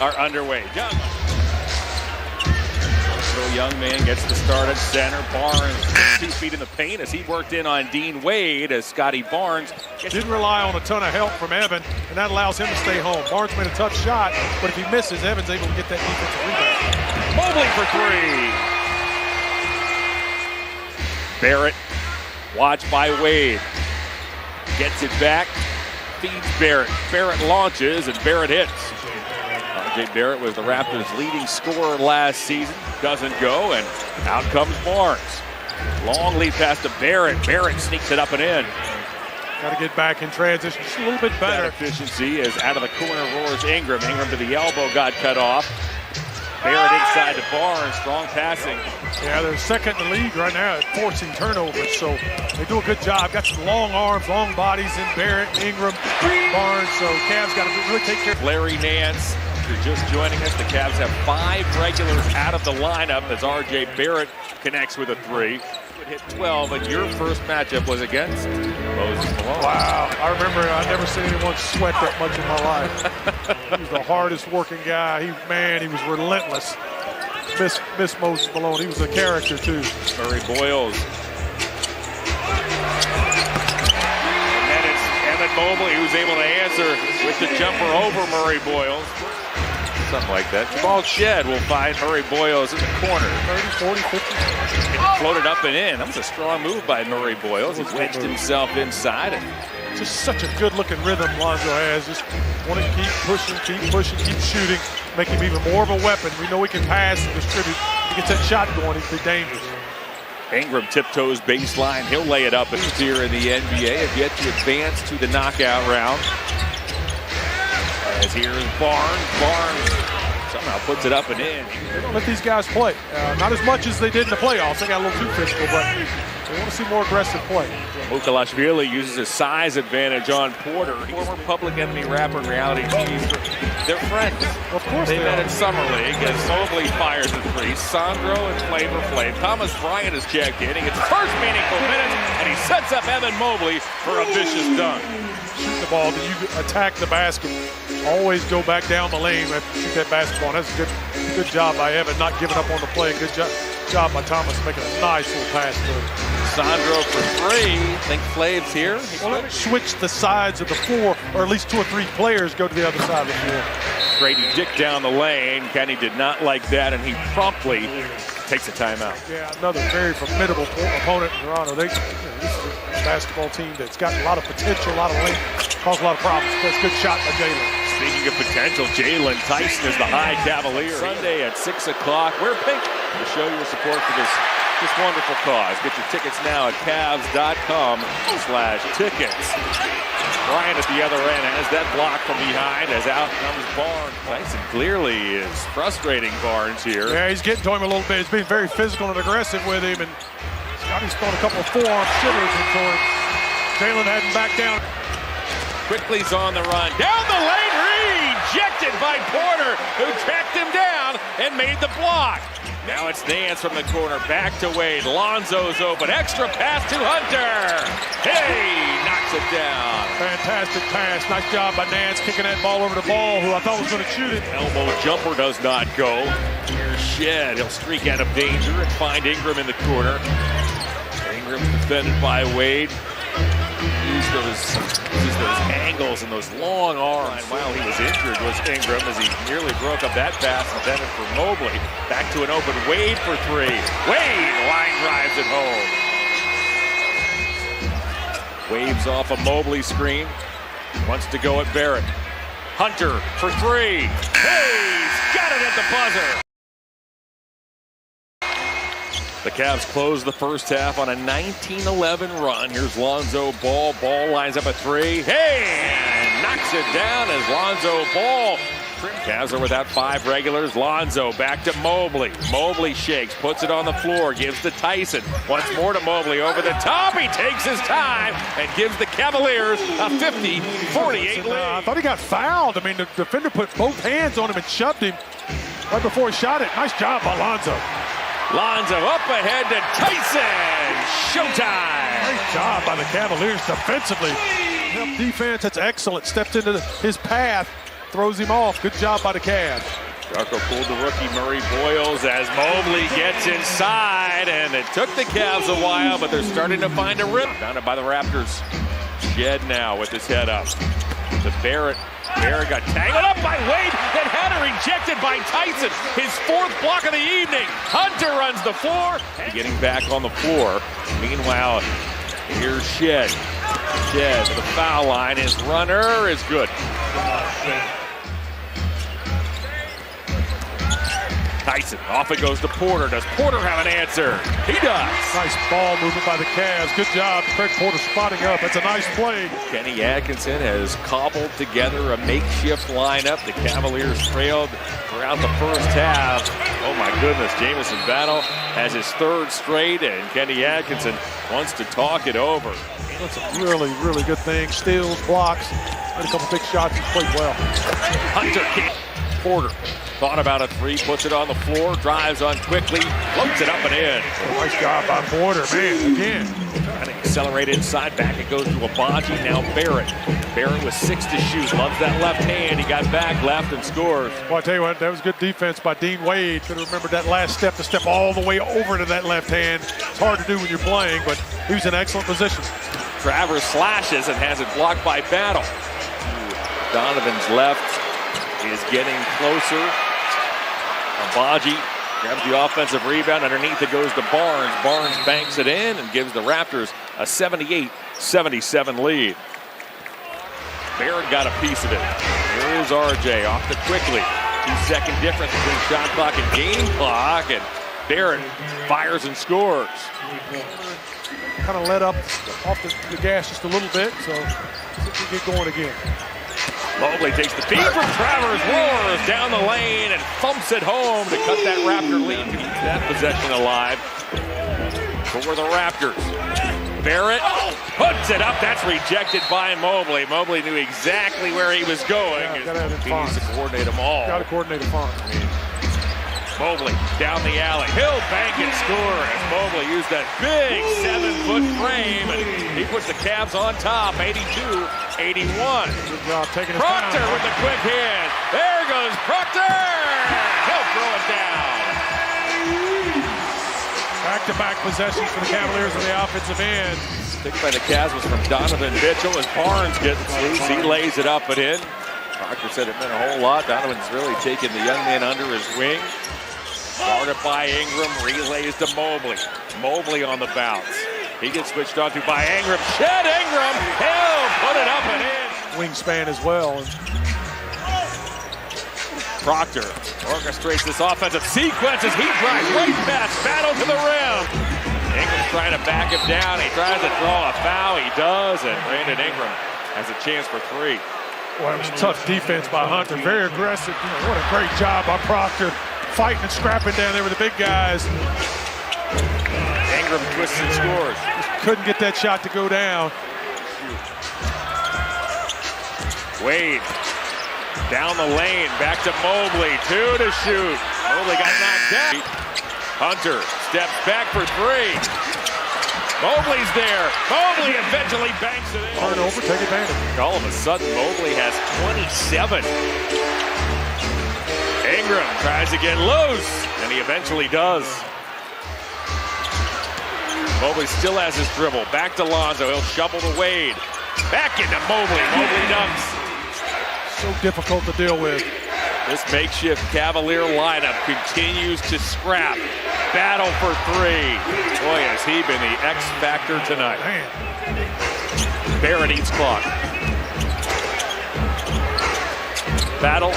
are underway. Little young man gets the start at center. Barnes 2 feet in the paint as he worked in on Dean Wade as Scotty Barnes didn't rely on a ton of help from Evan, and that allows him to stay home. Barnes made a tough shot, but if he misses, Evan's able to get that defensive rebound. Mobley for 3. Barrett, watched by Wade. Gets it back, feeds Barrett. Barrett launches, and Barrett hits. RJ Barrett was the Raptors' leading scorer last season. Doesn't go, and out comes Barnes. Long lead pass to Barrett. Barrett sneaks it up and in. Got to get back in transition just a little bit better. That efficiency is out of the corner roars Ingram. Ingram to the elbow, got cut off. Barrett inside to Barnes, strong passing. Yeah, they're second in the league right now at forcing turnovers, so they do a good job. Got some long arms, long bodies in Barrett, Ingram, Barnes, so Cavs got to really take care of Larry Nance. If you're just joining us, the Cavs have 5 regulars out of the lineup as RJ Barrett connects with a 3. Hit 12, and your first matchup was against Moses Malone. Wow, I remember I've never seen anyone sweat that much in my life. He was the hardest working guy. He was relentless. Miss Moses Malone. He was a character too. Murray Boyles. And then it's Evan Mobley who's able to answer with the jumper over Murray Boyles. Something like that. Jamal Shed will find Murray Boyles in the corner. 30, 40, 50. Floated up and in. That was a strong move by Murray Boyles. He wedged himself inside. Just such a good-looking rhythm Lonzo has. Just want to keep pushing, keep shooting, make him even more of a weapon. We know he can pass and distribute. He gets that shot going, he's dangerous. Ingram tiptoes baseline. He'll lay it up. Here in the NBA have yet to advance to the knockout round. As here's Barnes somehow puts it up and in. They don't let these guys play. Not as much as they did in the playoffs. They got a little too physical, but they want to see more aggressive play. Mukalashvili uses his size advantage on Porter. Former Public Enemy rapper and reality TV. They're friends. Of course they met in Summer League as Mobley fires the 3. Sandro and Flavor Flav. Thomas Bryant is checked in. He gets his first meaningful minute, and he sets up Evan Mobley for a vicious dunk. Shoot the ball, then you attack the basket. Always go back down the lane after you shoot that basketball. And that's a good job by Evan, not giving up on the play. Good job by Thomas making a nice little pass to him. Sandro for 3. I think Flav's here. Well, switch the sides of the floor, or at least 2 or 3 players go to the other side of the floor. Grady Dick down the lane. Kenny did not like that, and he promptly takes a timeout. Yeah, another very formidable opponent in Toronto. This is a basketball team that's got a lot of potential, a lot of length, caused a lot of problems. That's a good shot by Jalen. Speaking of potential, Jalen Tyson is the high Cavalier. Sunday at 6 o'clock. Wear pink to show your support for this wonderful cause. Get your tickets now at Cavs.com/tickets. Bryant at the other end has that block from behind as out comes Barnes. Tyson clearly is frustrating Barnes here. Yeah, he's getting to him a little bit. He's being very physical and aggressive with him, and Scotty's throwing a couple of forearm shivers into him. Jalen hadn't backed down. Quickly's on the run. Down the lane, rejected by Porter, who tracked him down and made the block. Now it's Nance from the corner, back to Wade. Lonzo's open, extra pass to Hunter. Hey, knocks it down. Fantastic pass, nice job by Nance, kicking that ball over the ball, who I thought was going to shoot it. Elbow jumper does not go. Here's Shed, he'll streak out of danger and find Ingram in the corner. Ingram defended by Wade. Used those angles and those long arms. While he was injured was Ingram as he nearly broke up that pass intended for Mobley. Back to an open Wade for 3. Wade line drives it home. Waves off a Mobley screen. Wants to go at Barrett. Hunter for 3. Hey, he's got it at the buzzer. The Cavs close the first half on a 19-11 run. Here's Lonzo Ball. Ball lines up a 3. Hey! And knocks it down as Lonzo Ball. Cavs are without 5 regulars. Lonzo back to Mobley. Mobley shakes, puts it on the floor, gives to Tyson. Once more to Mobley over the top. He takes his time and gives the Cavaliers a 50-48 lead. I thought he got fouled. I mean, the defender put both hands on him and shoved him right before he shot it. Nice job by Lonzo. Lonzo up ahead to Tyson. Showtime. Great job by the Cavaliers defensively. Defense, that's excellent. Stepped into his path throws him off. Good job by the Cavs. Darko pulled the rookie Murray Boyles as Mobley gets inside, and it took the Cavs a while, but they're starting to find a rhythm. Founded by the Raptors. Jed now with his head up. To Barrett. Barrett got tangled up by Wade, then had it rejected by Tyson. His fourth block of the evening. Hunter runs the floor. Getting back on the floor. Meanwhile, here's Shed. Shed to the foul line. His runner is good. Tyson, off it goes to Porter. Does Porter have an answer? He does. Nice ball movement by the Cavs. Good job. Craig Porter spotting up. That's a nice play. Kenny Atkinson has cobbled together a makeshift lineup. The Cavaliers trailed throughout the first half. Oh my goodness, Jamison Battle has his third straight, and Kenny Atkinson wants to talk it over. That's a really, really good thing. Steals, blocks, had a couple big shots. He played well. Hunter can't. Porter thought about a three, puts it on the floor, drives on quickly, floats it up and in. Nice job by Porter, man, again. Trying to accelerate inside, back it goes to Abaji, now Barrett. Barrett with 6 to shoot, loves that left hand, he got back left and scores. Well, I tell you what, that was good defense by Dean Wade. Should have remembered that last step to step all the way over to that left hand. It's hard to do when you're playing, but he was in excellent position. Travers slashes and has it blocked by Battle. Donovan's left is getting closer. Abaji grabs the offensive rebound. Underneath it goes to Barnes. Barnes banks it in and gives the Raptors a 78-77 lead. Barrett got a piece of it. Here is RJ off to quickly. 2-second difference between shot clock and game clock. And Barrett fires and scores. Kind of let up off the gas just a little bit, so we get going again. Mobley takes the feed from Travers, roars down the lane and thumps it home to cut that Raptor lead. Keep that possession alive for the Raptors. Barrett puts it up. That's rejected by Mobley. Mobley knew exactly where he was going. Yeah, he needs to coordinate them all. Got to coordinate them all. Mobley down the alley. He'll bank and score as Mobley used that big 7-foot frame, and he puts the Cavs on top, 82-81. Good job taking his Proctor time. with the quick hand. There goes Proctor. He'll throw it down. Back-to-back possessions for the Cavaliers on the offensive end. Picked by the Cavs was from Donovan Mitchell as Barnes gets loose. He lays it up and in. Proctor said it meant a whole lot. Donovan's really taken the young man under his wing. Guarded by Ingram, relays to Mobley. Mobley on the bounce. He gets switched on to by Ingram. Chet Ingram, he'll put it up and in. Wingspan as well. Proctor orchestrates this offensive sequence as he drives right past Battle to the rim. Ingram's trying to back him down. He tries to draw a foul. He does, and Brandon Ingram has a chance for 3. Well, it was a tough defense by Hunter. Very aggressive. What a great job by Proctor. Fighting and scrapping down there with the big guys. Ingram twists and scores. Just couldn't get that shot to go down. Wade down the lane, back to Mobley, 2 to shoot. Mobley got knocked down. Hunter steps back for 3. Mobley's there. Mobley eventually banks it in. Turnover, take advantage. All of a sudden, Mobley has 27. Ingram tries to get loose, and he eventually does. Mobley still has his dribble. Back to Lonzo. He'll shovel to Wade. Back into Mobley. Mobley dunks. So difficult to deal with. This makeshift Cavalier lineup continues to scrap. Battle for 3. Boy, has he been the X factor tonight. Man. Barrett eats clock. Battle.